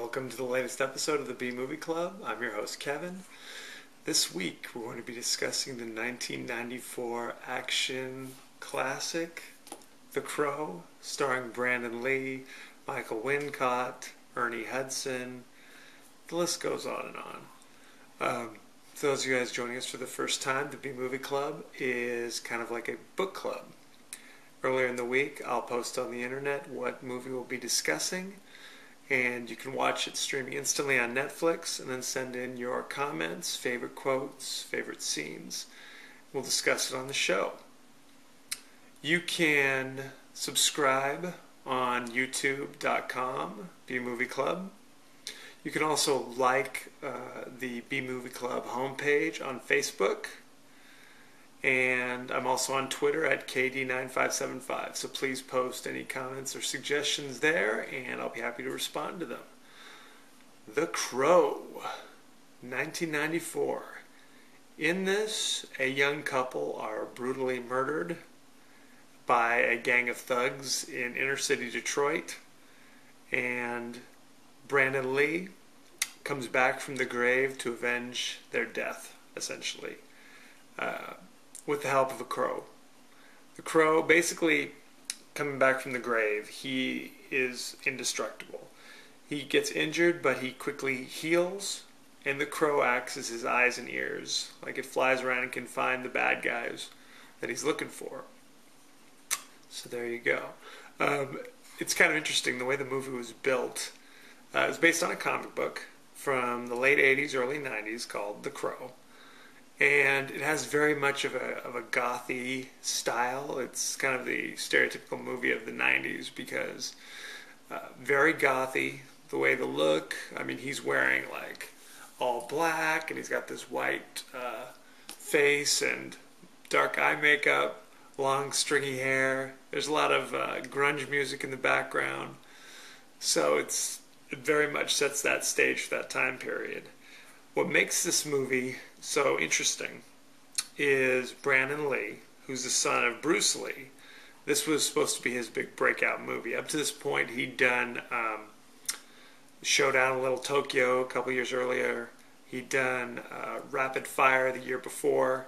Welcome to the latest episode of the B Movie Club. I'm your host, Kevin. This week, we're going to be discussing the 1994 action classic, The Crow, starring Brandon Lee, Michael Wincott, Ernie Hudson. The list goes on and on. For those of you guys joining us for the first time, the B Movie Club is kind of like a book club. Earlier in the week, I'll post on the internet what movie we'll be discussing, and you can watch it streaming instantly on Netflix and then send in your comments, favorite quotes, favorite scenes. We'll discuss it on the show. You can subscribe on youtube.com, B Movie Club. You can also like the B Movie Club homepage on Facebook. And I'm also on Twitter at KD9575. So please post any comments or suggestions there, and I'll be happy to respond to them. The Crow, 1994. In this, a young couple are brutally murdered by a gang of thugs in inner city Detroit, and Brandon Lee comes back from the grave to avenge their death, essentially. With the help of a crow. The crow, basically, coming back from the grave, he is indestructible. He gets injured, but he quickly heals, and the crow acts as his eyes and ears. Like it flies around and can find the bad guys that he's looking for. So there you go. It's kind of interesting the way the movie was built. It was based on a comic book from the late 80s, early 90s called The Crow. And it has very much of a gothy style. It's kind of the stereotypical movie of the 90s because very gothy, the way the look. I mean, he's wearing like all black and he's got this white face and dark eye makeup, long stringy hair. There's a lot of grunge music in the background. So it very much sets that stage for that time period. What makes this movie so interesting is Brandon Lee, who's the son of Bruce Lee. This was supposed to be his big breakout movie. Up to this point, he'd done Showdown in Little Tokyo a couple years earlier. He'd done Rapid Fire the year before.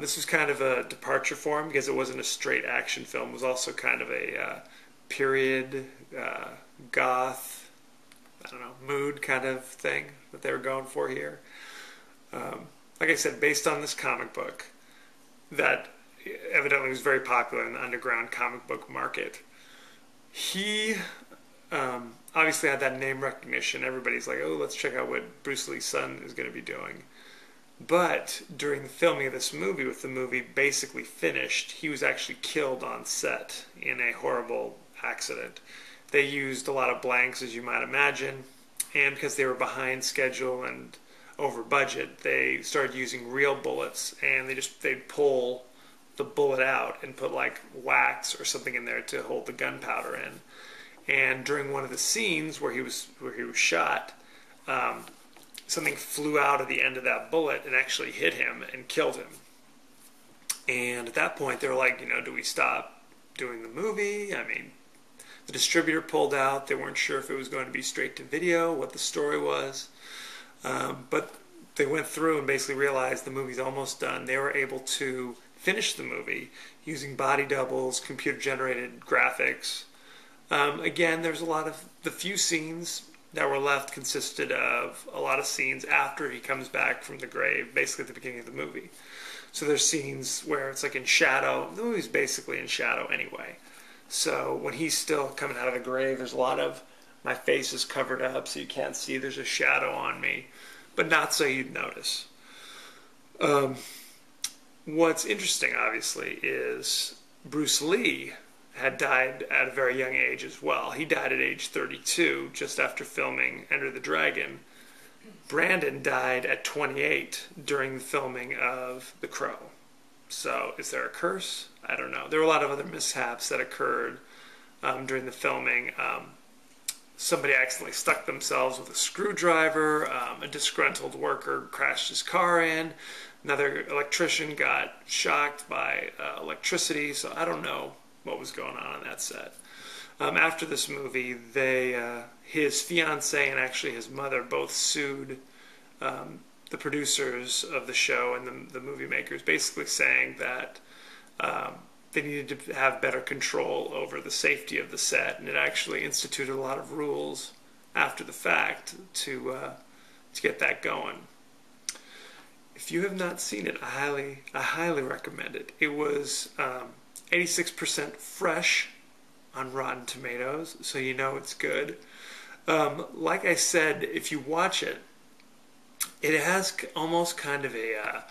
This was kind of a departure for him because it wasn't a straight action film. It was also kind of a period, goth, mood kind of thing that they were going for here. Like I said, based on this comic book that evidently was very popular in the underground comic book market. He obviously had that name recognition. Everybody's like, oh, let's check out what Bruce Lee's son is going to be doing. But during the filming of this movie, with the movie basically finished, he was actually killed on set in a horrible accident. They used a lot of blanks, as you might imagine, and because they were behind schedule and over budget, they started using real bullets, and they'd pull the bullet out and put like wax or something in there to hold the gunpowder in. And during one of the scenes where he was shot, something flew out of the end of that bullet and actually hit him and killed him. And at that point, they were like, do we stop doing the movie? I mean, the distributor pulled out. They weren't sure if it was going to be straight to video, what the story was. But they went through and basically realized the movie's almost done. They were able to finish the movie using body doubles, computer-generated graphics. Again, there's a lot of... The few scenes that were left consisted of a lot of scenes after he comes back from the grave, basically at the beginning of the movie. So there's scenes where it's like in shadow. The movie's basically in shadow anyway. So when he's still coming out of the grave, there's a lot of my face is covered up so you can't see, there's a shadow on me, but not so you'd notice. What's interesting, obviously, is Bruce Lee had died at a very young age as well. He died at age 32, just after filming Enter the Dragon. Brandon died at 28 during the filming of The Crow. So, is there a curse? I don't know. There were a lot of other mishaps that occurred during the filming. Somebody accidentally stuck themselves with a screwdriver. A disgruntled worker crashed his car in. Another electrician got shocked by electricity. So I don't know what was going on that set. After this movie, his fiance and actually his mother both sued the producers of the show and the movie makers, basically saying that they needed to have better control over the safety of the set, and it actually instituted a lot of rules after the fact to get that going. If you have not seen it, I highly recommend it. It was 86% fresh on Rotten Tomatoes, so you know it's good. Like I said, if you watch it, it has almost kind of a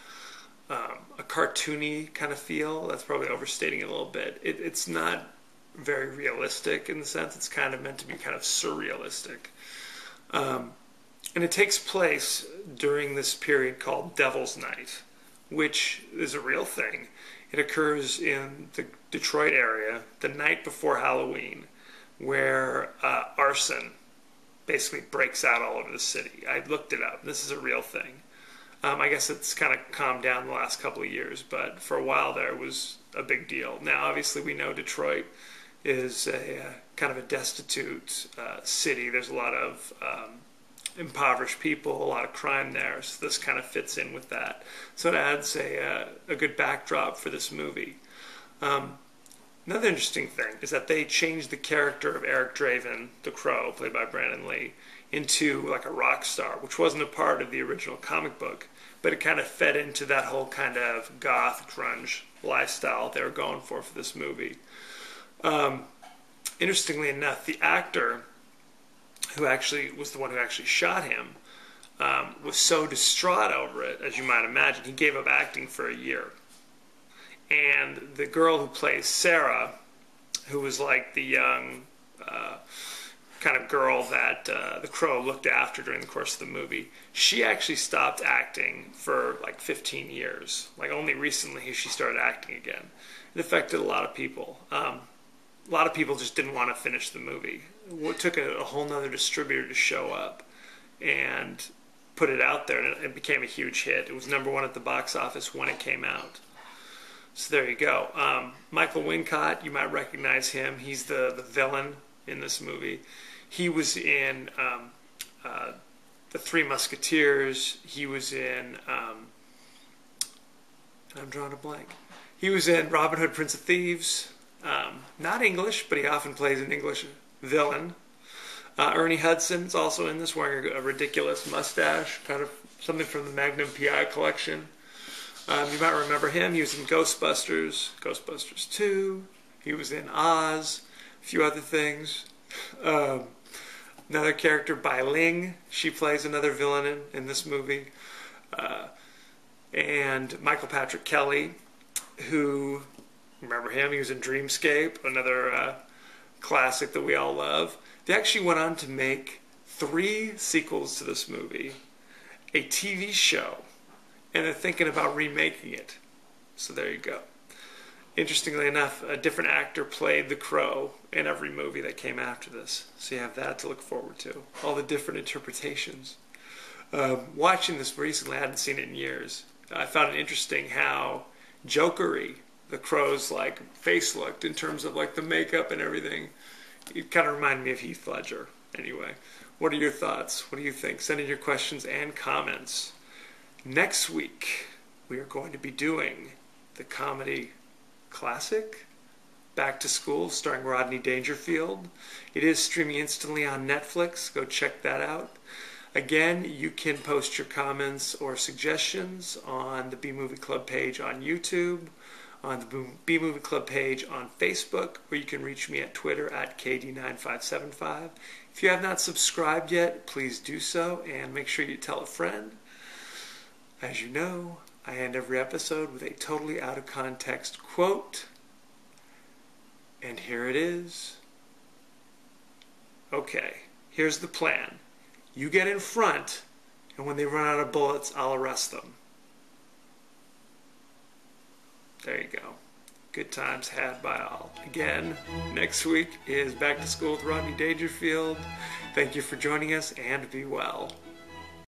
cartoony kind of feel. That's probably overstating it a little bit. It's not very realistic in the sense. It's kind of meant to be kind of surrealistic. And it takes place during this period called Devil's Night, which is a real thing. It occurs in the Detroit area the night before Halloween, where arson basically breaks out all over the city. I looked it up. This is a real thing. I guess it's kind of calmed down the last couple of years, but for a while there it was a big deal. Now, obviously, we know Detroit is a kind of a destitute city. There's a lot of impoverished people, a lot of crime there, so this kind of fits in with that. So it adds a good backdrop for this movie. Another interesting thing is that they changed the character of Eric Draven, the Crow, played by Brandon Lee, into like a rock star, which wasn't a part of the original comic book, but it kind of fed into that whole kind of goth grunge lifestyle they were going for this movie. Interestingly enough, the actor who actually was the one who actually shot him was so distraught over it, as you might imagine, he gave up acting for a year. And the girl who plays Sarah, who was like the young kind of girl that the Crow looked after during the course of the movie, she actually stopped acting for like 15 years. Like only recently she started acting again. It affected a lot of people. A lot of people just didn't want to finish the movie. It took a whole nother distributor to show up and put it out there, and it became a huge hit. It was #1 at the box office when it came out. So there you go. Michael Wincott, you might recognize him. He's the villain in this movie. He was in The Three Musketeers. He was in, I'm drawing a blank. He was in Robin Hood, Prince of Thieves. Not English, but he often plays an English villain. Ernie Hudson's also in this, wearing a ridiculous mustache, kind of something from the Magnum P.I. collection. You might remember him. He was in Ghostbusters, Ghostbusters 2. He was in Oz, a few other things. Another character, Bai Ling. She plays another villain in this movie. And Michael Patrick Kelly, who, remember him? He was in Dreamscape, another classic that we all love. They actually went on to make 3 sequels to this movie, a TV show, and they're thinking about remaking it. So there you go. Interestingly enough, a different actor played the Crow in every movie that came after this. So you have that to look forward to. All the different interpretations. Watching this recently, I hadn't seen it in years. I found it interesting how jokery the Crow's like face looked in terms of like the makeup and everything. It kind of reminded me of Heath Ledger. Anyway, what are your thoughts? What do you think? Send in your questions and comments. Next week, we are going to be doing the comedy classic, Back to School, starring Rodney Dangerfield. It is streaming instantly on Netflix. Go check that out. Again, you can post your comments or suggestions on the B-Movie Club page on YouTube, on the B-Movie Club page on Facebook, or you can reach me at Twitter at KD9575. If you have not subscribed yet, please do so, and make sure you tell a friend. As you know, I end every episode with a totally out of context quote. And here it is. Okay, here's the plan. You get in front, and when they run out of bullets, I'll arrest them. There you go. Good times had by all. Again, next week is Back to School with Rodney Dangerfield. Thank you for joining us, and be well.